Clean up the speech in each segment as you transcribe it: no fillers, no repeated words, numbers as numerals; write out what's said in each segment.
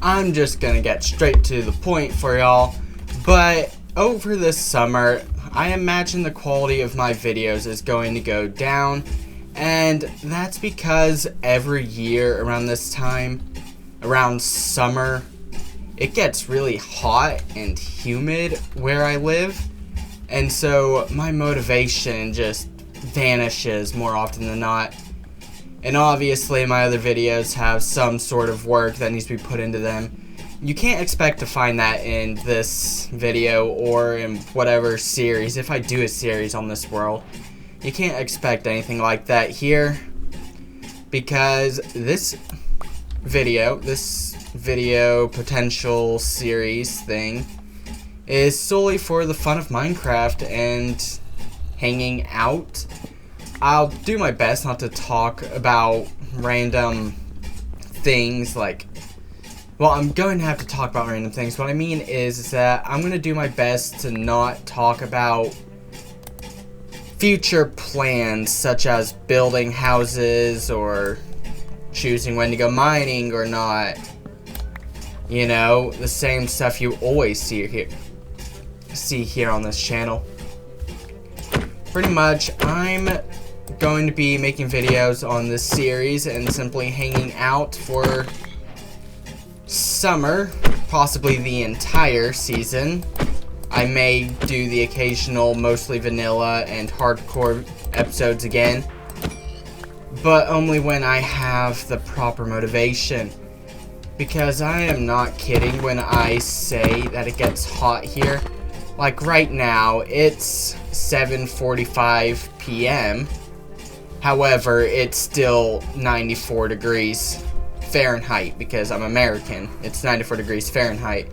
I'm just gonna get straight to the point for y'all. But over this summer, I imagine the quality of my videos is going to go down. And that's because every year around this time, around summer, it gets really hot and humid where I live. And so my motivation just vanishes more often than not. And obviously my other videos have some sort of work that needs to be put into them. You can't expect to find that in this video or in whatever series. If I do a series on this world, you can't expect anything like that here, because this video potential series thing is solely for the fun of Minecraft and hanging out. I'll do my best not to talk about random things like, well, I'm going to have to talk about random things. What I mean is that I'm going to do my best to not talk about future plans such as building houses or choosing when to go mining or not. You know, the same stuff you always see here on this channel. Pretty much, I'm going to be making videos on this series and simply hanging out for summer, possibly the entire season. I may do the occasional mostly vanilla and hardcore episodes again, but only when I have the proper motivation. Because I am not kidding when I say that it gets hot here. Like right now, it's 7:45 p.m. However, it's still 94 degrees Fahrenheit because I'm American. It's 94 degrees Fahrenheit.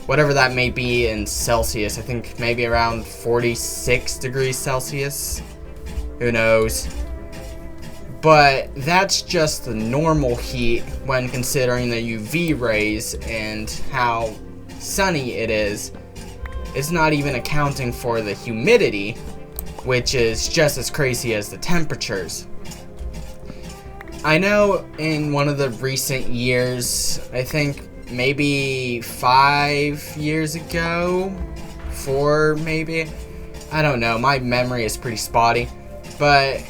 Whatever that may be in Celsius, I think maybe around 46 degrees Celsius. Who knows? But that's just the normal heat when considering the UV rays and how sunny it is. It's not even accounting for the humidity, which is just as crazy as the temperatures. I know in one of the recent years, I think maybe 5 years ago, 4 maybe, I don't know, my memory is pretty spotty, but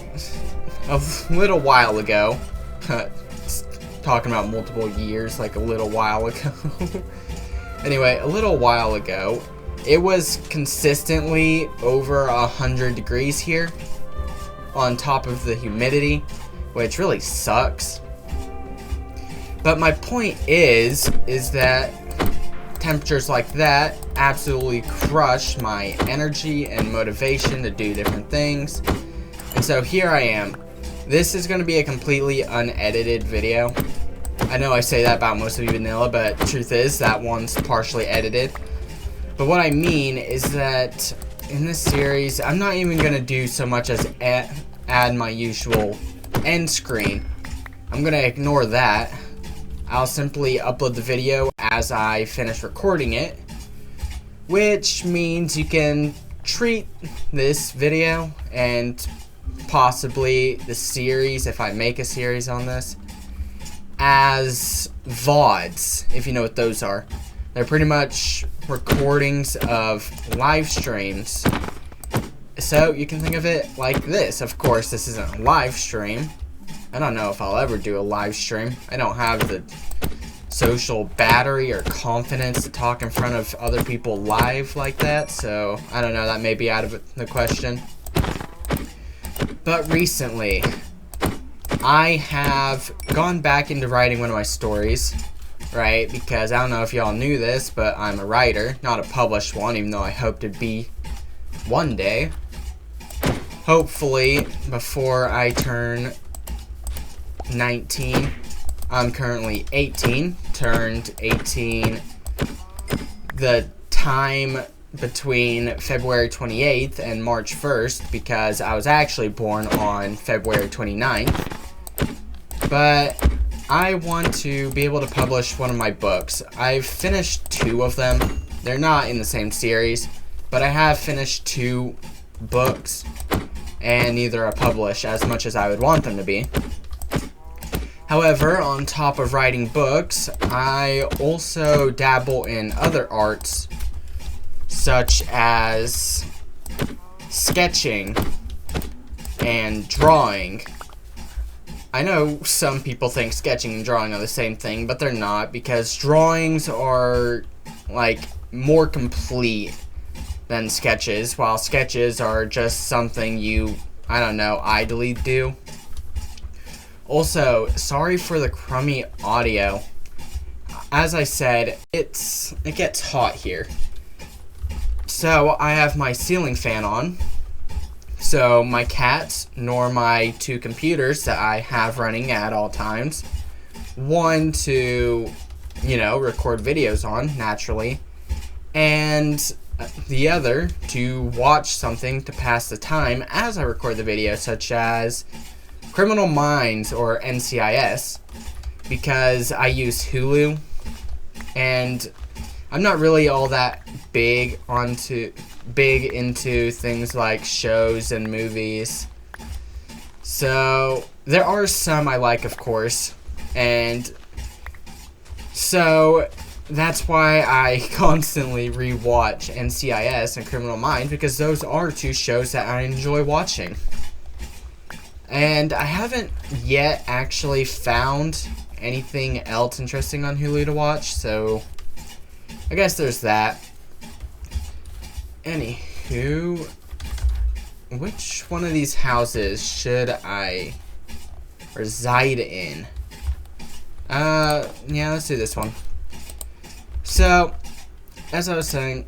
a little while ago, talking about multiple years, like a little while ago, anyway, a little while ago, it was consistently over 100 degrees here, on top of the humidity, which really sucks. But my point is that temperatures like that absolutely crush my energy and motivation to do different things. And so here I am. This is going to be a completely unedited video. I know I say that about most of vanilla, but the truth is that one's partially edited. But what I mean is that in this series, I'm not even going to do so much as add my usual end screen. I'm going to ignore that. I'll simply upload the video as I finish recording it, which means you can treat this video and possibly the series, if I make a series on this, as VODs, if you know what those are. They're pretty much recordings of live streams. So you can think of it like this. Of course, this isn't a live stream. I don't know if I'll ever do a live stream. I don't have the social battery or confidence to talk in front of other people live like that. So I don't know, that may be out of the question. But recently, I have gone back into writing one of my stories. Right, because I don't know if y'all knew this, but I'm a writer, not a published one, even though I hope to be one day. Hopefully, before I turn 19. I'm currently 18, turned 18 the time between February 28th and March 1st, because I was actually born on February 29th. But I want to be able to publish one of my books. I've finished 2 of them. They're not in the same series, but I have finished 2 books, and neither are published as much as I would want them to be. However, on top of writing books, I also dabble in other arts, such as sketching and drawing. I know some people think sketching and drawing are the same thing, but they're not, because drawings are, like, more complete than sketches, while sketches are just something you, I don't know, idly do. Also, sorry for the crummy audio. As I said, it gets hot here. So, I have my ceiling fan on, so my cats, nor my two computers that I have running at all times, one to, record videos on, naturally, and the other to watch something to pass the time as I record the video, such as Criminal Minds, or NCIS, because I use Hulu, and I'm not really all that big into things like shows and movies. So there are some I like, of course, and so that's why I constantly rewatch NCIS and Criminal Minds, because those are two shows that I enjoy watching. And I haven't yet actually found anything else interesting on Hulu to watch, so I guess there's that. Anywho, which one of these houses should I reside in? Yeah, let's do this one. So, as I was saying,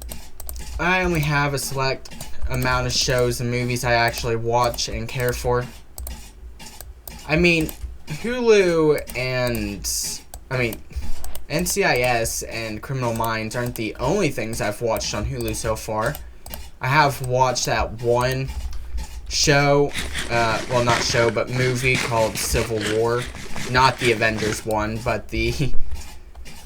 I only have a select amount of shows and movies I actually watch and care for. I mean, Hulu and, NCIS and Criminal Minds aren't the only things I've watched on Hulu so far. I have watched that one show, well, not show, but movie called Civil War. Not the Avengers one, but the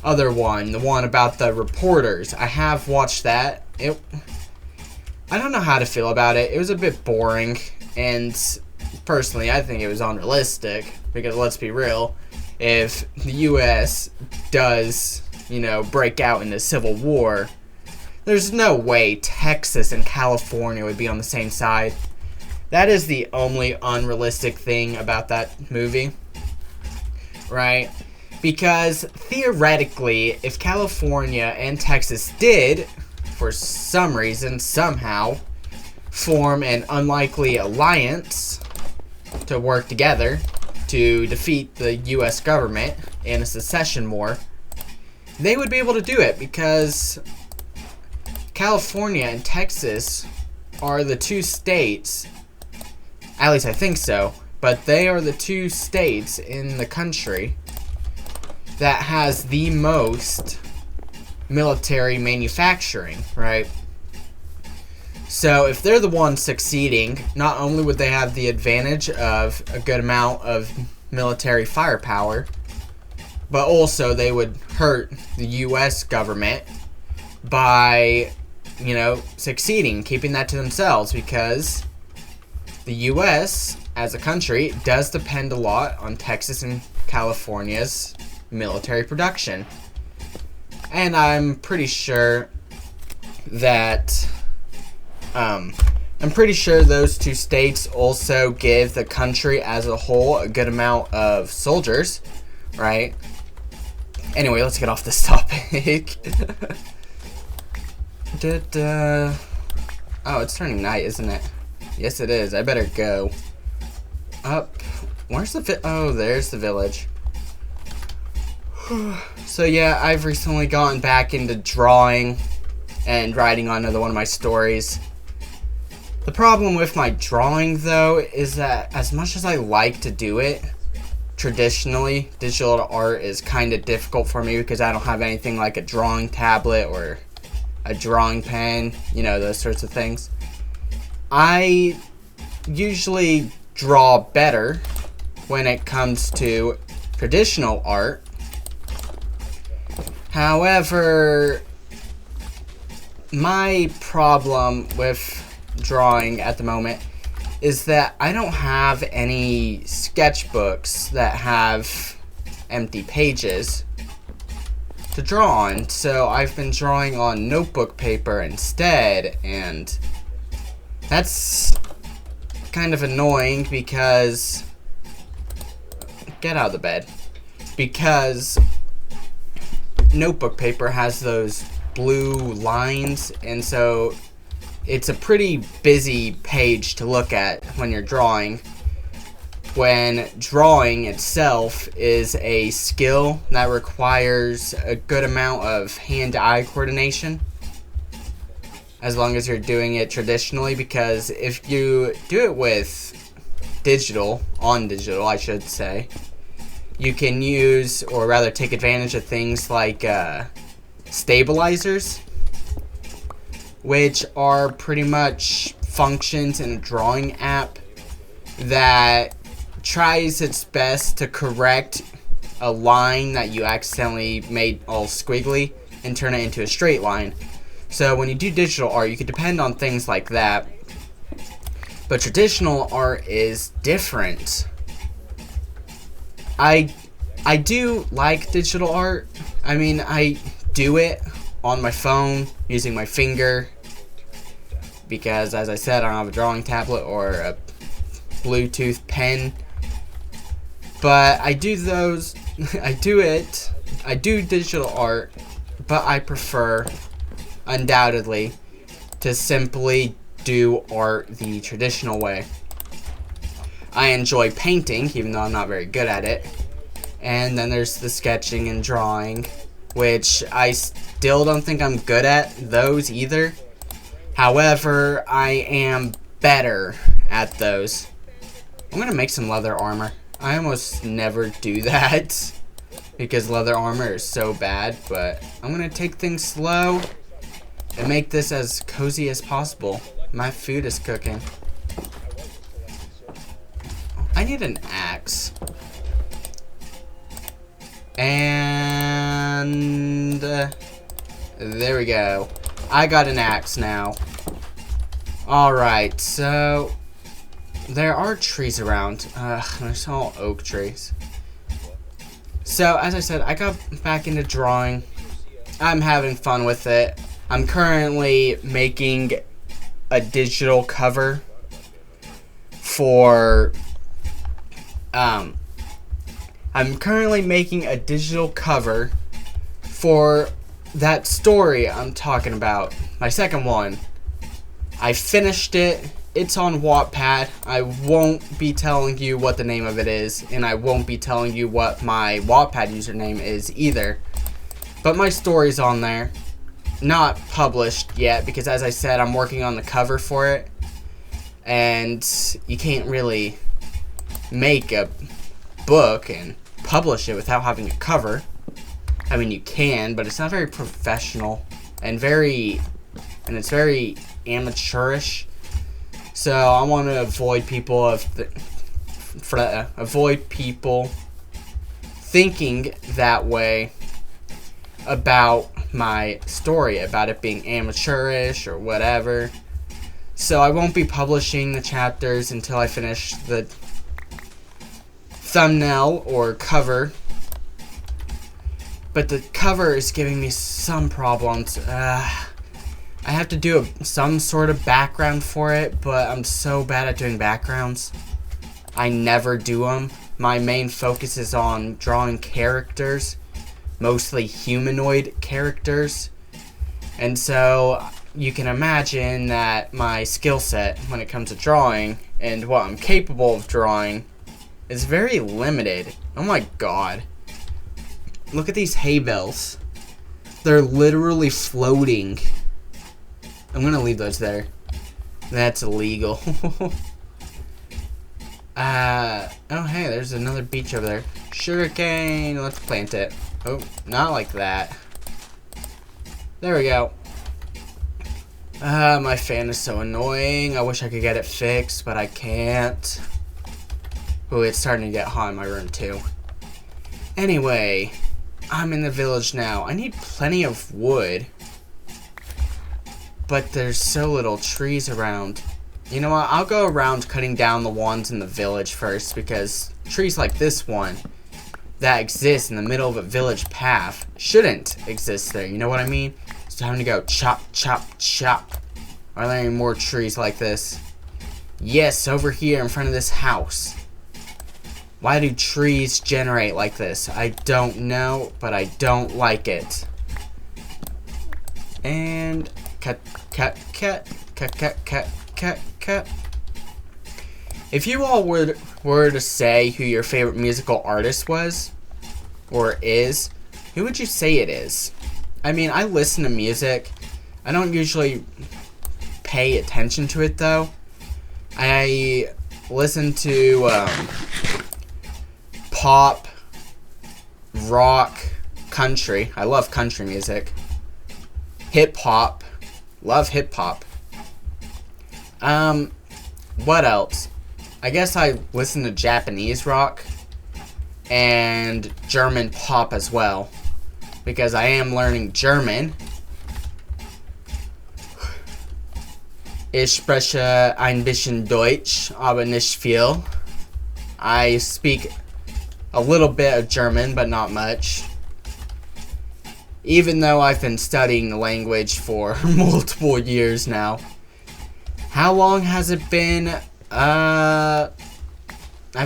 other one, the one about the reporters. I have watched that. I don't know how to feel about it. It was a bit boring, and personally, I think it was unrealistic, because let's be real, if the U.S. does, break out into civil war, there's no way Texas and California would be on the same side. That is the only unrealistic thing about that movie, right? Because theoretically, if California and Texas did, for some reason, somehow, form an unlikely alliance to work together to defeat the U.S. government in a secession war, they would be able to do it, because California and Texas are the two states, at least I think so, but they are the two states in the country that has the most military manufacturing, right? So if they're the ones succeeding, not only would they have the advantage of a good amount of military firepower, but also they would hurt the U.S. government by, succeeding, keeping that to themselves, because the U.S. as a country does depend a lot on Texas and California's military production. And I'm pretty sure that those two states also give the country as a whole a good amount of soldiers, right? Anyway, let's get off this topic. Oh, it's turning night, isn't it? Yes, it is. I better go. Up. Where's the oh, there's the village. So yeah, I've recently gotten back into drawing and writing on another one of my stories. The problem with my drawing, though, is that as much as I like to do it, traditionally, digital art is kind of difficult for me because I don't have anything like a drawing tablet or a drawing pen, those sorts of things. I usually draw better when it comes to traditional art. However, my problem with drawing at the moment is that I don't have any sketchbooks that have empty pages to draw on. So I've been drawing on notebook paper instead, and that's kind of annoying because... Get out of the bed. Because notebook paper has those blue lines, and so it's a pretty busy page to look at when you're drawing, when drawing itself is a skill that requires a good amount of hand-eye coordination, as long as you're doing it traditionally, because if you do it with digital, I should say, you can use, or rather take advantage of things like stabilizers, which are pretty much functions in a drawing app that tries its best to correct a line that you accidentally made all squiggly and turn it into a straight line. So when you do digital art, you can depend on things like that, but traditional art is different. I do like digital art. I mean, I do it on my phone using my finger because, as I said, I don't have a drawing tablet or a Bluetooth pen. But I do those, I do digital art, but I prefer, undoubtedly, to simply do art the traditional way. I enjoy painting, even though I'm not very good at it. And then there's the sketching and drawing, which I still don't think I'm good at those either. However, I am better at those. I'm gonna make some leather armor. I almost never do that because leather armor is so bad, but I'm gonna take things slow and make this as cozy as possible. My food is cooking. I need an axe. And there we go. I got an axe now. Alright, so there are trees around. There's all oak trees. So, as I said, I got back into drawing. I'm having fun with it. I'm currently making a digital cover for that story I'm talking about. My second one. I finished it. It's on Wattpad. I won't be telling you what the name of it is, and I won't be telling you what my Wattpad username is either. But my story's on there. Not published yet, because as I said, I'm working on the cover for it. And you can't really make a book and publish it without having a cover. I mean, you can, but it's not very professional and it's very amateurish. So I want to avoid people thinking that way about my story, about it being amateurish or whatever. So I won't be publishing the chapters until I finish the thumbnail or cover. But the cover is giving me some problems. I have to do some sort of background for it, but I'm so bad at doing backgrounds. I never do them. My main focus is on drawing characters, mostly humanoid characters. And so you can imagine that my skill set when it comes to drawing and what I'm capable of drawing is very limited. Oh my god. Look at these hay bales. They're literally floating. I'm gonna leave those there. That's illegal. Oh hey, there's another beach over there. Sugarcane, let's plant it. Oh, not like that. There we go. My fan is so annoying. I wish I could get it fixed, but I can't. Oh, it's starting to get hot in my room too. Anyway, I'm in the village now. I need plenty of wood, but there's so little trees around. You know what? I'll go around cutting down the ones in the village first, because trees like this one that exists in the middle of a village path shouldn't exist there. You know what I mean? It's time to go chop, chop, chop. Are there any more trees like this? Yes, over here in front of this house. Why do trees generate like this? I don't know, but I don't like it. And cut, cut, cut, cut, cut, cut, cut, cut. If you all were to say who your favorite musical artist was, or is, who would you say it is? I mean, I listen to music. I don't usually pay attention to it, though. I listen to pop, rock, country. I love country music. Hip-hop. Love hip-hop. What else? I guess I listen to Japanese rock and German pop as well, because I am learning German. Ich spreche ein bisschen Deutsch, aber nicht viel. I speak a little bit of German, but not much. Even though I've been studying the language for multiple years now. How long has it been? I've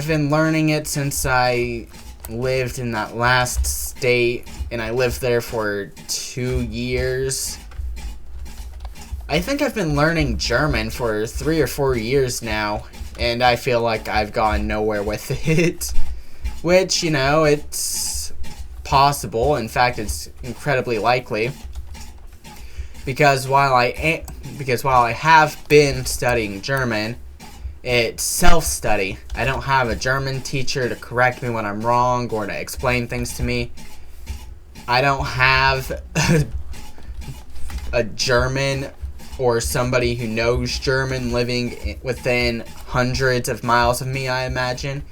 been learning it since I lived in that last state, and I lived there for 2 years. I think I've been learning German for 3 or 4 years now, and I feel like I've gone nowhere with it. Which, you know, it's possible. In fact, it's incredibly likely. Because while I have been studying German, it's self-study. I don't have a German teacher to correct me when I'm wrong or to explain things to me. I don't have a German or somebody who knows German living within hundreds of miles of me, I imagine.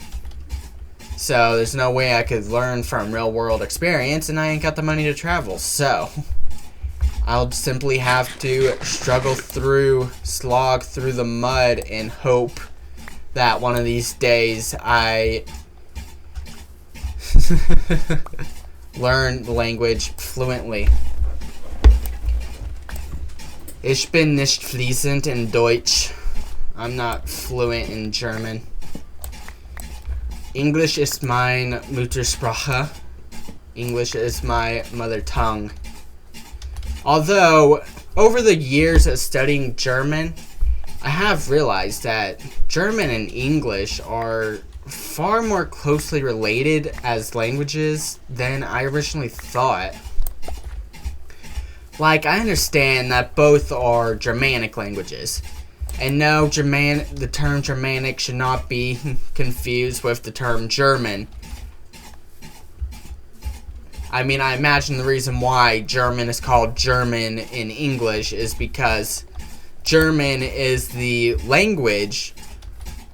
So there's no way I could learn from real-world experience, and I ain't got the money to travel. So I'll simply have to slog through the mud and hope that one of these days I learn the language fluently. Ich bin nicht fließend in Deutsch. I'm not fluent in German. English ist meine Muttersprache. English is my mother tongue. Although, over the years of studying German, I have realized that German and English are far more closely related as languages than I originally thought. Like, I understand that both are Germanic languages. And no, the term Germanic should not be confused with the term German. I mean, I imagine the reason why German is called German in English is because German is the language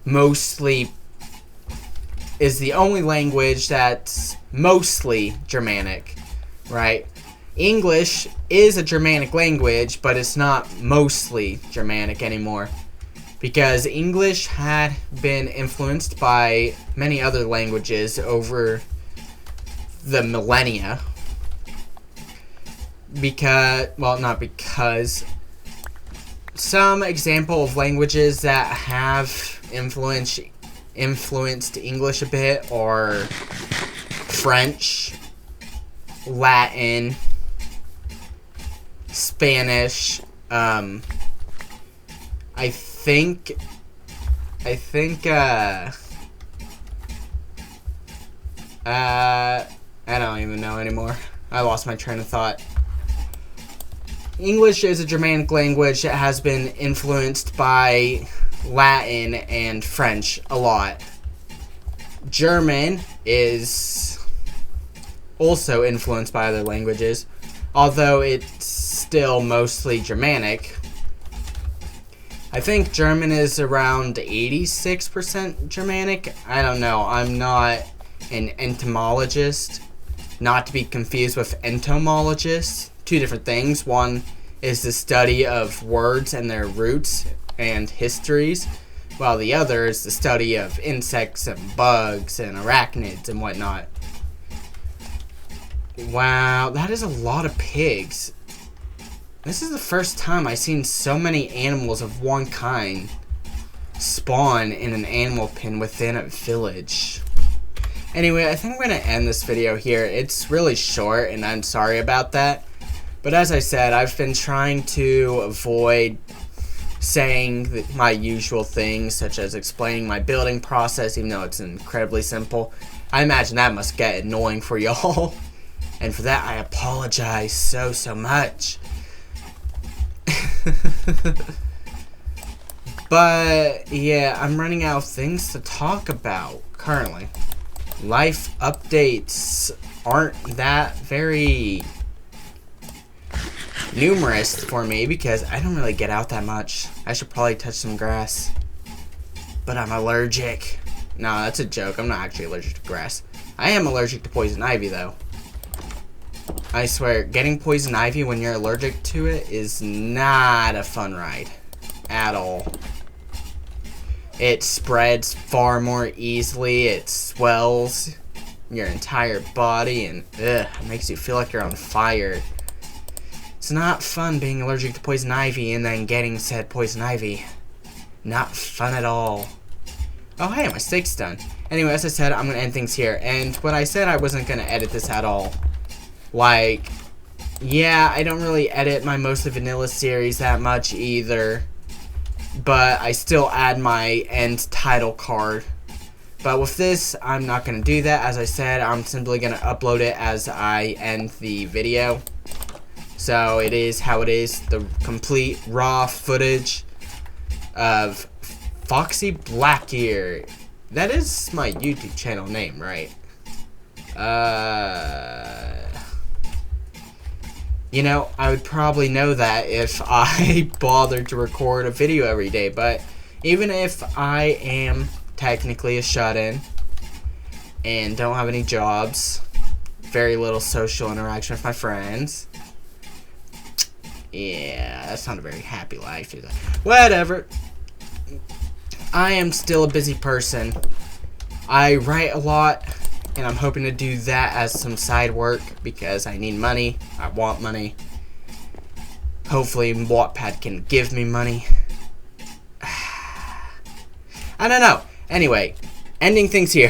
is the only language that's mostly Germanic, right? English is a Germanic language, but it's not mostly Germanic anymore, because English had been influenced by many other languages over the millennia. Some example of languages that have influenced English a bit are French, Latin, Spanish. I don't even know anymore. I lost my train of thought. English is a Germanic language that has been influenced by Latin and French a lot. German is also influenced by other languages, although it's still mostly Germanic. I think German is around 86% Germanic. I don't know. I'm not an entomologist. Not to be confused with entomologists. Two different things. One is the study of words and their roots and histories, while the other is the study of insects and bugs and arachnids and whatnot. Wow, that is a lot of pigs. This is the first time I've seen so many animals of one kind spawn in an animal pen within a village. Anyway, I think I'm going to end this video here. It's really short, and I'm sorry about that. But as I said, I've been trying to avoid saying my usual things, such as explaining my building process, even though it's incredibly simple. I imagine that must get annoying for y'all. And for that, I apologize so much. But, yeah, I'm running out of things to talk about currently. Life updates aren't that very numerous for me because I don't really get out that much. I should probably touch some grass. But I'm allergic. No, that's a joke. I'm not actually allergic to grass. I am allergic to poison ivy, though. I swear, getting poison ivy when you're allergic to it is not a fun ride. At all. It spreads far more easily. It swells your entire body and it makes you feel like you're on fire. It's not fun being allergic to poison ivy and then getting said poison ivy. Not fun at all. Oh hey, my steak's done. Anyway, as I said, I'm gonna end things here. And when I said I wasn't gonna edit this at all, like, yeah, I don't really edit my Mostly Vanilla series that much either. But I still add my end title card. But with this, I'm not going to do that. As I said, I'm simply going to upload it as I end the video. So it is how it is. The complete raw footage of Foxy Blackear. That is my YouTube channel name, right? You know, I would probably know that if I bothered to record a video every day, but even if I am technically a shut-in and don't have any jobs, very little social interaction with my friends, yeah, that's not a very happy life, is it? Whatever. I am still a busy person. I write a lot. And I'm hoping to do that as some side work because I need money. I want money. Hopefully Wattpad can give me money. I don't know. Anyway, ending things here.